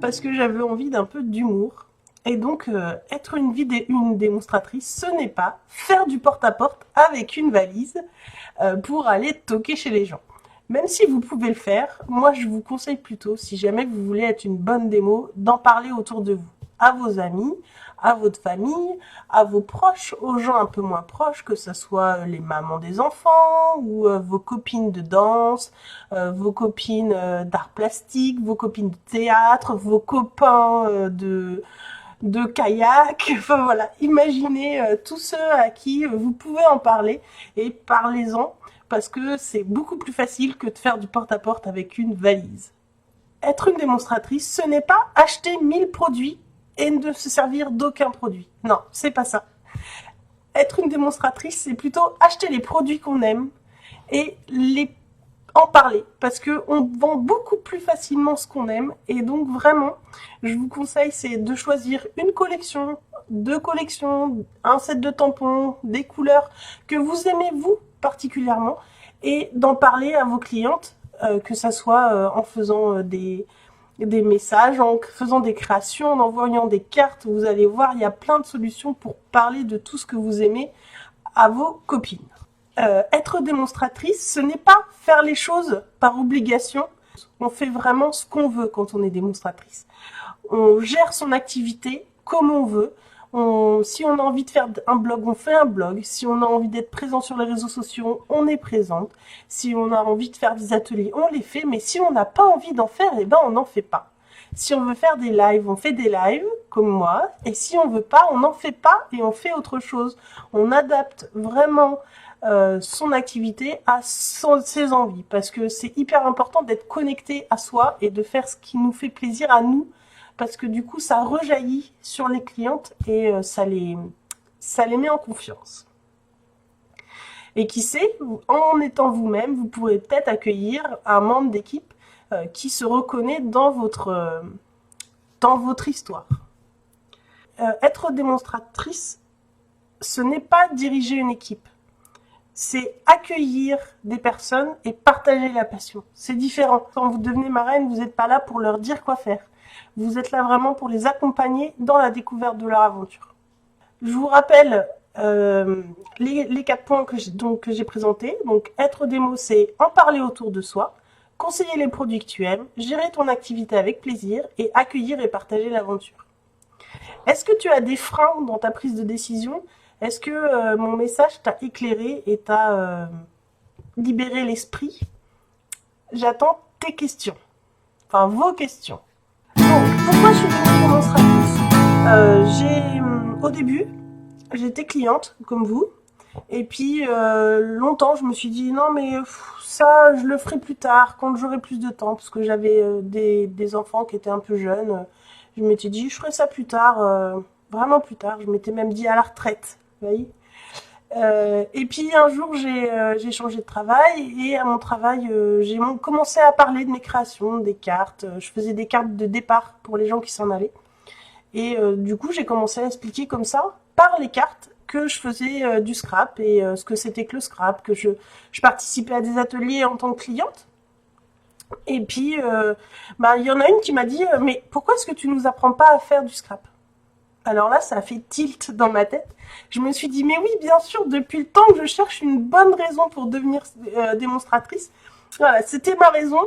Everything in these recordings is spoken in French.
parce que j'avais envie d'un peu d'humour. Et donc, être une démonstratrice, ce n'est pas faire du porte-à-porte avec une valise pour aller toquer chez les gens. Même si vous pouvez le faire, moi je vous conseille plutôt, si jamais vous voulez être une bonne démo, d'en parler autour de vous, à vos amis, à votre famille, à vos proches, aux gens un peu moins proches, que ce soit les mamans des enfants ou vos copines de danse, vos copines d'art plastique, vos copines de théâtre, vos copains de kayak. Enfin voilà, imaginez tous ceux à qui vous pouvez en parler et parlez-en parce que c'est beaucoup plus facile que de faire du porte-à-porte avec une valise. Être une démonstratrice, ce n'est pas acheter 1000 produits et ne se servir d'aucun produit. Non, c'est pas ça. Être une démonstratrice, c'est plutôt acheter les produits qu'on aime et les en parler parce que on vend beaucoup plus facilement ce qu'on aime et donc vraiment je vous conseille c'est de choisir une collection, deux collections, un set de tampons, des couleurs que vous aimez vous particulièrement et d'en parler à vos clientes que ça soit en faisant des messages, en faisant des créations, en envoyant des cartes. Vous allez voir, il y a plein de solutions pour parler de tout ce que vous aimez à vos copines. Être démonstratrice, ce n'est pas faire les choses par obligation. On fait vraiment ce qu'on veut quand on est démonstratrice. On gère son activité comme on veut. Si on a envie de faire un blog, on fait un blog. Si on a envie d'être présent sur les réseaux sociaux, on est présente. Si on a envie de faire des ateliers, on les fait. Mais si on n'a pas envie d'en faire, eh ben on n'en fait pas. Si on veut faire des lives, on fait des lives, comme moi. Et si on veut pas, on n'en fait pas et on fait autre chose. On adapte vraiment son activité à ses envies parce que c'est hyper important d'être connecté à soi et de faire ce qui nous fait plaisir à nous parce que du coup ça rejaillit sur les clientes et ça les met en confiance. Et qui sait, en étant vous-même, vous pourrez peut-être accueillir un membre d'équipe qui se reconnaît dans votre histoire. Être démonstratrice, ce n'est pas diriger une équipe. C'est accueillir des personnes et partager la passion. C'est différent. Quand vous devenez marraine, vous n'êtes pas là pour leur dire quoi faire. Vous êtes là vraiment pour les accompagner dans la découverte de leur aventure. Je vous rappelle les 4 points que j'ai présentés. Donc, être démo, c'est en parler autour de soi, conseiller les produits que tu aimes, gérer ton activité avec plaisir et accueillir et partager l'aventure. Est-ce que tu as des freins dans ta prise de décision ? Est-ce que mon message t'a éclairé et t'a libéré l'esprit? J'attends tes questions. Enfin, vos questions. Donc, pourquoi je suis devenue démonstratrice? Au début, j'étais cliente, comme vous. Et puis, longtemps, je me suis dit, non, mais ça, je le ferai plus tard, quand j'aurai plus de temps. Parce que j'avais des enfants qui étaient un peu jeunes. Je m'étais dit, je ferai ça plus tard, vraiment plus tard. Je m'étais même dit à la retraite. Vous voyez. Et puis un jour j'ai changé de travail et à mon travail j'ai commencé à parler de mes créations, des cartes. Je faisais des cartes de départ pour les gens qui s'en allaient. Et du coup j'ai commencé à expliquer comme ça par les cartes que je faisais du scrap et ce que c'était que le scrap, que je participais à des ateliers en tant que cliente. Et puis il y en a une qui m'a dit mais pourquoi est-ce que tu nous apprends pas à faire du scrap? Alors là, ça a fait tilt dans ma tête. Je me suis dit, mais oui, bien sûr, depuis le temps que je cherche une bonne raison pour devenir démonstratrice. Voilà, c'était ma raison.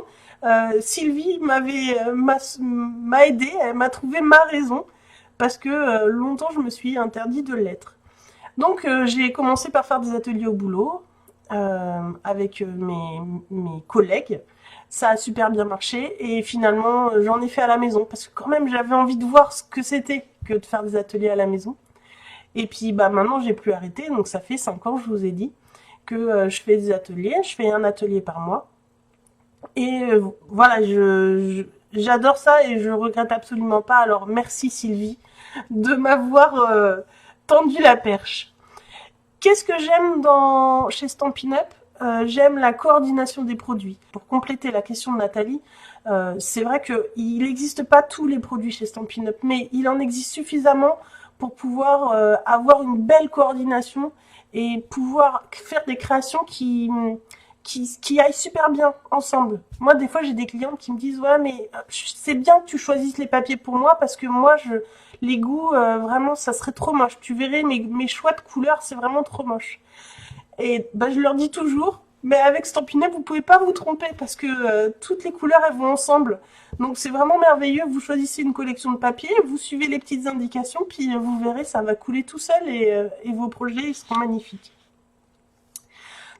Sylvie m'a aidée, elle m'a trouvé ma raison, parce que longtemps, je me suis interdit de l'être. Donc, j'ai commencé par faire des ateliers au boulot avec mes collègues. Ça a super bien marché et finalement j'en ai fait à la maison parce que quand même j'avais envie de voir ce que c'était que de faire des ateliers à la maison. Et puis maintenant j'ai plus arrêté, donc ça fait 5 ans, je vous ai dit, que je fais des ateliers, je fais un atelier par mois. Et voilà, j'adore ça et je regrette absolument pas. Alors merci Sylvie de m'avoir tendu la perche. Qu'est-ce que j'aime chez Stampin' Up? J'aime la coordination des produits. Pour compléter la question de Nathalie, c'est vrai qu'il n'existe pas tous les produits chez Stampin' Up, mais il en existe suffisamment pour pouvoir avoir une belle coordination et pouvoir faire des créations qui qui aillent super bien ensemble. Moi, des fois, j'ai des clientes qui me disent ouais, mais c'est bien que tu choisisses les papiers pour moi parce que moi, les goûts, vraiment, ça serait trop moche. Tu verrais mes choix de couleurs, c'est vraiment trop moche. Et bah, je leur dis toujours, mais avec Stampin' Up, vous pouvez pas vous tromper parce que toutes les couleurs elles vont ensemble. Donc c'est vraiment merveilleux. Vous choisissez une collection de papier, vous suivez les petites indications, puis vous verrez, ça va couler tout seul et vos projets ils seront magnifiques.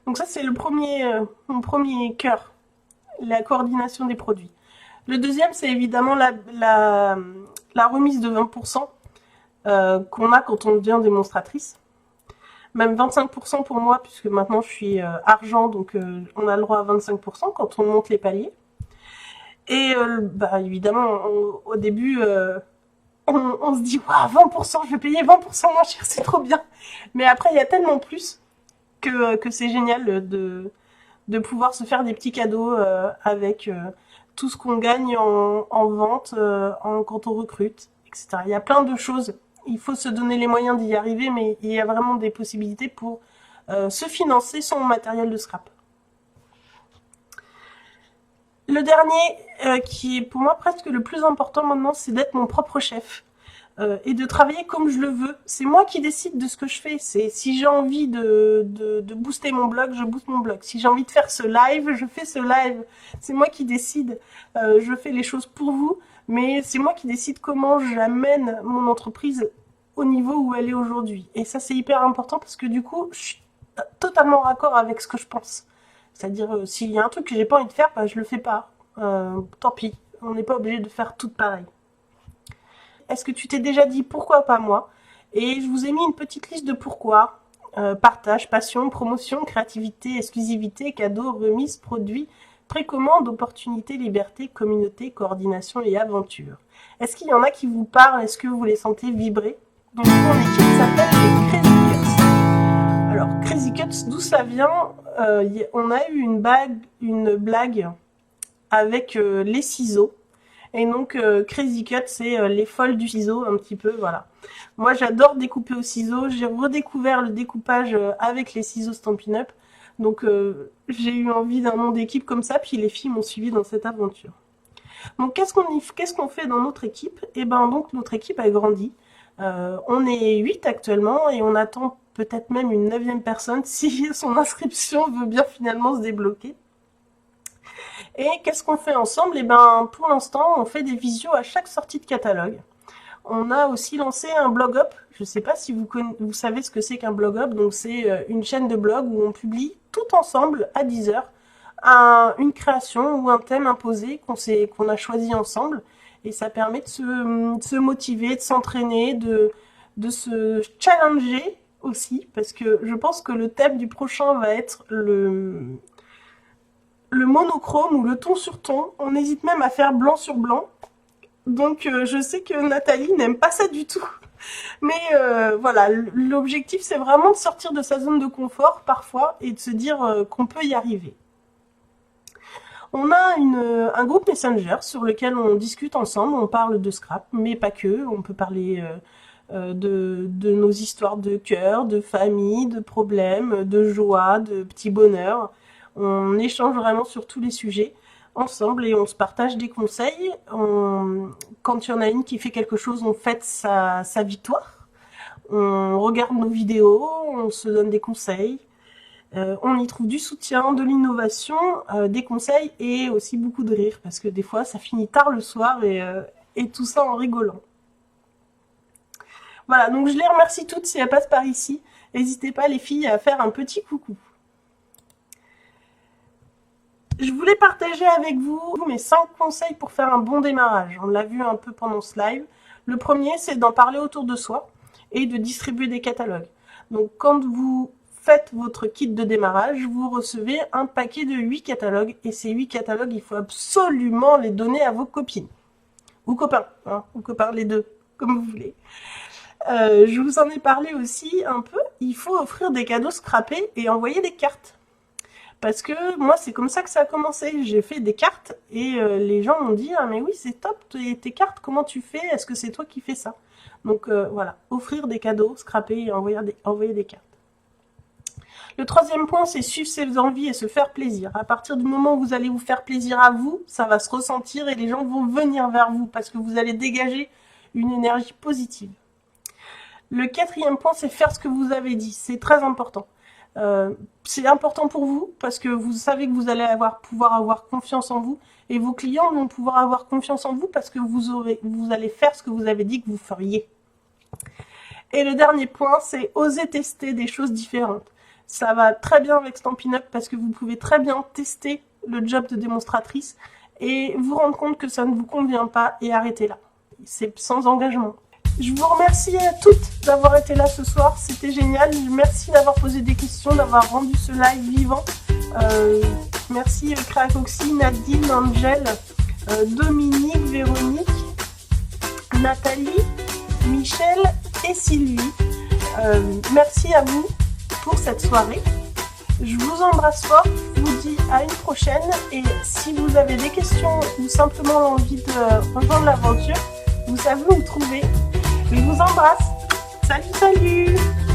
Donc ça c'est mon premier cœur, la coordination des produits. Le deuxième c'est évidemment la remise de 20% qu'on a quand on devient démonstratrice. Même 25% pour moi, puisque maintenant je suis argent, donc on a le droit à 25% quand on monte les paliers. Et bah, évidemment, au début, on se dit waouh, 20%, je vais payer 20% moins cher, c'est trop bien. Mais après, il y a tellement plus que c'est génial de pouvoir se faire des petits cadeaux avec tout ce qu'on gagne en vente, quand on recrute, etc. Il y a plein de choses. Il faut se donner les moyens d'y arriver, mais il y a vraiment des possibilités pour se financer son matériel de scrap. Le dernier, qui est pour moi presque le plus important maintenant, c'est d'être mon propre chef. Et de travailler comme je le veux. C'est moi qui décide de ce que je fais. C'est si j'ai envie de booster mon blog, je booste mon blog. Si j'ai envie de faire ce live, je fais ce live. C'est moi qui décide. Je fais les choses pour vous, mais c'est moi qui décide comment j'amène mon entreprise au niveau où elle est aujourd'hui. Et ça, c'est hyper important parce que du coup, je suis totalement raccord avec ce que je pense. C'est-à-dire, s'il y a un truc que j'ai pas envie de faire, bah, je le fais pas. Tant pis. On n'est pas obligé de faire tout pareil. Est-ce que tu t'es déjà dit pourquoi pas moi? Et je vous ai mis une petite liste de pourquoi. Partage, passion, promotion, créativité, exclusivité, cadeaux, remise, produits, précommande, opportunité, liberté, communauté, coordination et aventure. Est-ce qu'il y en a qui vous parlent? Est-ce que vous les sentez vibrer? Donc mon équipe s'appelle les Crazy Cuts. Alors Crazy Cuts, d'où ça vient? On a eu une blague avec les ciseaux. Et donc Crazy Cut, c'est les folles du ciseau un petit peu, voilà. Moi j'adore découper au ciseau, j'ai redécouvert le découpage avec les ciseaux Stampin' Up. Donc j'ai eu envie d'un nom d'équipe comme ça, puis les filles m'ont suivi dans cette aventure. Donc qu'est-ce qu'on fait dans notre équipe? Et ben donc notre équipe a grandi. On est 8 actuellement et on attend peut-être même une 9e personne si son inscription veut bien finalement se débloquer. Et qu'est-ce qu'on fait ensemble? Et ben pour l'instant, on fait des visios à chaque sortie de catalogue. On a aussi lancé un blog up. Je ne sais pas si vous savez ce que c'est qu'un blog up. Donc c'est une chaîne de blog où on publie tout ensemble à 10 heures une création ou un thème imposé qu'on a choisi ensemble. Et ça permet de se motiver, de s'entraîner, de se challenger aussi. Parce que je pense que le thème du prochain va être le monochrome ou le ton sur ton. On hésite même à faire blanc sur blanc. Donc je sais que Nathalie n'aime pas ça du tout. Mais voilà, l'objectif c'est vraiment de sortir de sa zone de confort parfois et de se dire qu'on peut y arriver. On a un groupe Messenger sur lequel on discute ensemble, on parle de scrap, mais pas que. On peut parler de nos histoires de cœur, de famille, de problèmes, de joie, de petits bonheurs. On échange vraiment sur tous les sujets ensemble et on se partage des conseils. Quand il y en a une qui fait quelque chose, on fête sa victoire. On regarde nos vidéos, on se donne des conseils. On y trouve du soutien, de l'innovation, des conseils et aussi beaucoup de rire parce que des fois ça finit tard le soir et tout ça en rigolant. Voilà, donc je les remercie toutes si elles passent par ici. N'hésitez pas les filles à faire un petit coucou. Je voulais partager avec vous mes 5 conseils pour faire un bon démarrage. On l'a vu un peu pendant ce live. Le premier, c'est d'en parler autour de soi et de distribuer des catalogues. Donc quand vous faites votre kit de démarrage, vous recevez un paquet de 8 catalogues. Et ces 8 catalogues, il faut absolument les donner à vos copines. Ou copains, hein, ou copains, les deux, comme vous voulez. Je vous en ai parlé aussi un peu. Il faut offrir des cadeaux scrappés et envoyer des cartes. Parce que moi, c'est comme ça que ça a commencé. J'ai fait des cartes et les gens m'ont dit « Ah mais oui, c'est top, tes cartes, comment tu fais? Est-ce que c'est toi qui fais ça ?» Donc voilà, offrir des cadeaux, scraper et envoyer des cartes. Le troisième point, c'est suivre ses envies et se faire plaisir. À partir du moment où vous allez vous faire plaisir à vous, ça va se ressentir et les gens vont venir vers vous parce que vous allez dégager une énergie positive. Le quatrième point, c'est faire ce que vous avez dit. C'est très important. C'est important pour vous parce que vous savez que vous allez pouvoir avoir confiance en vous et vos clients vont pouvoir avoir confiance en vous parce que vous allez faire ce que vous avez dit que vous feriez. Et le dernier point, c'est oser tester des choses différentes. Ça va très bien avec Stampin' Up parce que vous pouvez très bien tester le job de démonstratrice et vous rendre compte que ça ne vous convient pas et arrêter là. C'est sans engagement. Je vous remercie à toutes d'avoir été là ce soir, c'était génial. Merci d'avoir posé des questions, d'avoir rendu ce live vivant. Merci Cracoxy, Nadine, Angel, Dominique, Véronique, Nathalie, Michel et Sylvie. Merci à vous pour cette soirée. Je vous embrasse fort, je vous dis à une prochaine et si vous avez des questions ou simplement l'envie de rejoindre l'aventure, vous savez où me trouver. Je vous embrasse. Salut, salut!